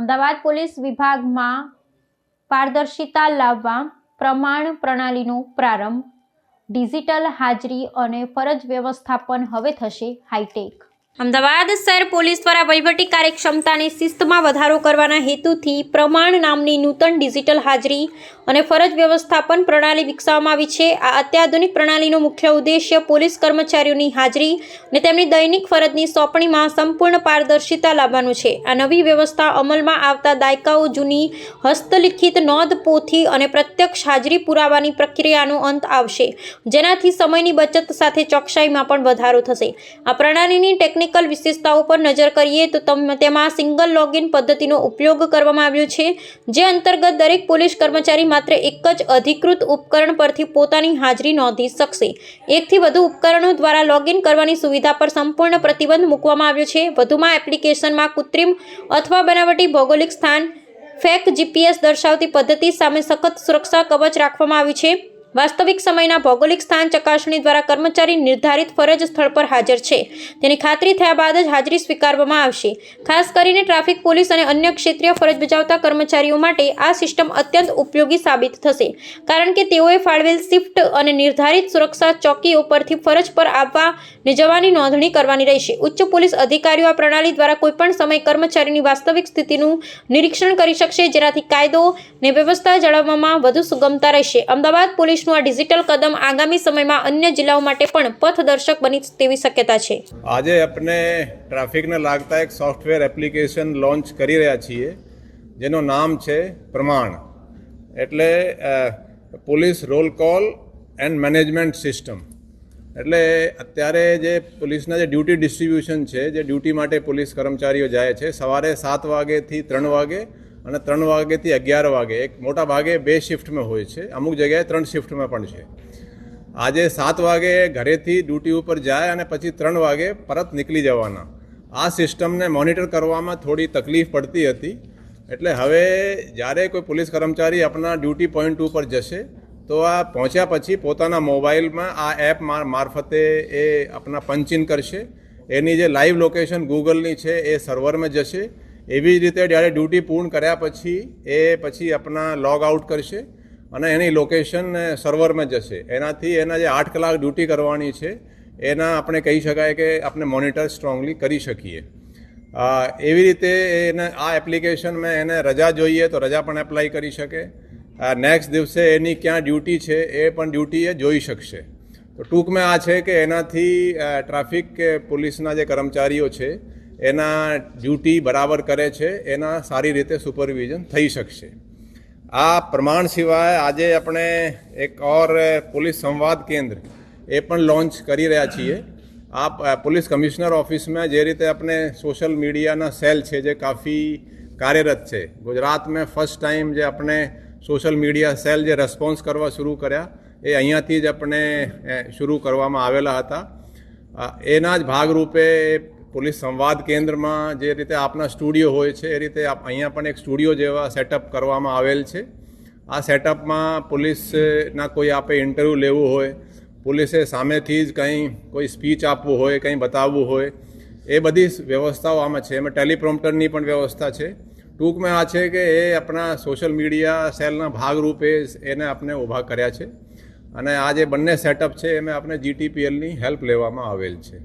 Ahmedabad police વિભાગમાં પારદર્શિતા લાવવા પ્રમાણ પ્રણાલીનો પ્રારંભ. ડિજિટલ હાજરી અને ફરજ વ્યવસ્થાપન હવે થશે હાઈટેક. અમદાવાદ શહેર પોલીસ દ્વારા વહીવટી કાર્યક્ષમતાની શિસ્તમાં વધારો કરવાના હેતુથી પ્રમાણ નામની નૂતન ડિજિટલ હાજરી અને ફરજ વ્યવસ્થાપન પ્રણાલી વિકસાવવામાં આવી છે. આ અત્યાધુનિક પ્રણાલીનો મુખ્ય ઉદ્દેશ્ય પોલીસ કર્મચારીઓની હાજરી અને તેમની દૈનિક ફરજની સોંપણીમાં સંપૂર્ણ પારદર્શિતા લાવવાનું છે. આ નવી વ્યવસ્થા અમલમાં આવતા દાયકાઓ જૂની હસ્તલિખિત નોંધ પોથી અને પ્રત્યક્ષ હાજરી પુરાવાની પ્રક્રિયાનો અંત આવશે, જેનાથી સમયની બચત સાથે ચોકસાઈમાં પણ વધારો થશે. આ પ્રણાલીની ટેકનિકલ વિશેષતાઓ પર નજર કરીએ તો તેમાં સિંગલ લોગિન પદ્ધતિનો ઉપયોગ કરવામાં આવ્યો છે, જે અંતર્ગત દરેક પોલીસ કર્મચારી માત્ર એક જ અધિકૃત ઉપકરણ પરથી પોતાની હાજરી નોંધી શકશે. એકથી વધુ ઉપકરણો દ્વારા લોગિન કરવાની સુવિધા પર સંપૂર્ણ પ્રતિબંધ મૂકવામાં આવ્યો છે. વધુમાં એપ્લિકેશનમાં કૃત્રિમ અથવા બનાવટી ભૌગોલિક સ્થાન ફેક જીપીએસ દર્શાવતી પદ્ધતિ સામે સખત સુરક્ષા કવચ રાખવામાં આવ્યું છે. વાસ્તવિક સમયના ભૌગોલિક સ્થાન ચકાસણી દ્વારા કર્મચારી નિર્ધારિત ફરજ સ્થળ પર હાજર છે તેની ખાતરી થયા બાદ જ હાજરી સ્વીકારવામાં આવશે. ખાસ કરીને ટ્રાફિક પોલીસ અને અન્ય ક્ષેત્રીય ફરજ બજાવતા કર્મચારીઓ માટે આ સિસ્ટમ અત્યંત ઉપયોગી સાબિત થશે, કારણ કે તેઓએ ફાળવેલ શિફ્ટ અને નિર્ધારિત સુરક્ષા ચોકીઓ પરથી ફરજ પર આવવા અને જવાની નોંધણી કરવાની રહેશે. ઉચ્ચ પોલીસ અધિકારીઓ આ પ્રણાલી દ્વારા કોઈપણ સમય કર્મચારીની વાસ્તવિક સ્થિતિનું નિરીક્ષણ કરી શકશે, જેનાથી કાયદો અને વ્યવસ્થા જાળવવામાં વધુ સુગમતા રહેશે. અમદાવાદ પોલીસ આ ડિજિટલ કદમ આગામી સમયમાં અન્ય જિલ્લાઓ માટે પણ પથદર્શક બની તેવી શક્યતા છે. આજે આપણે ટ્રાફિકને લાગતા એક સોફ્ટવેર એપ્લિકેશન લોન્ચ કરી રહ્યા છીએ, જેનું નામ છે પ્રમાણ. એટલે police roll call and management system. એટલે અત્યારે જે પોલીસના જે ડ્યુટી ડિસ્ટ્રીબ્યુશન છે, જે ડ્યુટી માટે પોલીસ કર્મચારીઓ જાય છે, સવારે 7 વાગ્યાથી 3 વાગે અને 3 વાગ્યાથી 11 વાગે, એક મોટા ભાગે 2 શિફ્ટમાં હોય છે, અમુક જગ્યાએ 3 શિફ્ટમાં પણ છે. આજે 7 વાગે ઘરેથી ડ્યુટી ઉપર જાય અને પછી 3 વાગે પરત નીકળી જવાના. આ સિસ્ટમને મોનિટર કરવામાં થોડી તકલીફ પડતી હતી. એટલે હવે જ્યારે કોઈ પોલીસ કર્મચારી આપણા ડ્યુટી પોઈન્ટ ઉપર જશે તો આ પહોંચ્યા પછી પોતાના મોબાઈલમાં આ એપ મારફતે એ આપણા પંચિન કરશે. એની જે લાઈવ લોકેશન ગૂગલની છે એ સર્વરમાં જશે. એવી જ રીતે જ્યારે ડ્યુટી પૂર્ણ કર્યા પછી એ આપણા લોગ આઉટ કરશે અને એની લોકેશન સર્વરમાં જશે. એનાથી એના જે 8 કલાક ડ્યુટી કરવાની છે એના આપણે કહી શકાય કે આપણે મોનિટર સ્ટ્રોંગલી કરી શકીએ. એવી રીતે એને આ એપ્લિકેશનમાં એને રજા જોઈએ તો રજા પણ એપ્લાય કરી શકે. નેક્સ્ટ દિવસે એની ક્યાં ડ્યુટી છે એ પણ ડ્યુટી એ જોઈ શકશે. તો ટૂંકમાં આ છે કે એનાથી ટ્રાફિક પોલીસના જે કર્મચારીઓ છે એના ડ્યુટી બરાબર કરે છે, એના સારી રીતે સુપરવિઝન થઈ શકશે. આ પ્રમાણ સિવાય આજે આપણે એક ઓર પોલીસ સંવાદ કેન્દ્ર એ પણ લોન્ચ કરી રહ્યા છીએ. આ પોલીસ કમિશનર ઓફિસમાં જે રીતે આપણે સોશિયલ મીડિયાના સેલ છે જે કાફી કાર્યરત છે. ગુજરાતમાં ફર્સ્ટ ટાઈમ જે આપણે સોશિયલ મીડિયા સેલ જે રેસ્પોન્સ કરવા શરૂ કર્યા એ અહીંયાથી જ આપણે શરૂ કરવામાં આવેલા હતા. એના જ ભાગરૂપે પોલીસ સંવાદ કેન્દ્રમાં જે રીતે આપના સ્ટુડિયો હોય છે એ રીતે અહીંયા પણ એક સ્ટુડિયો જેવા સેટઅપ કરવામાં આવેલ છે. આ સેટઅપમાં પોલીસના કોઈ આપણે ઇન્ટરવ્યૂ લેવું હોય, પોલીસે સામેથી જ કોઈ સ્પીચ આપવું હોય, કંઈ બતાવવું હોય, એ બધી વ્યવસ્થાઓ આમાં છે. એમાં ટેલિપ્રોમ્પ્ટરની પણ વ્યવસ્થા છે. ટૂંકમાં આ છે કે એ આપણા સોશિયલ મીડિયા સેલના ભાગરૂપે એને આપણે ઊભા કર્યા છે અને આ જે બંને સેટઅપ છે એમાં આપણે GTPLની હેલ્પ લેવામાં આવેલ છે.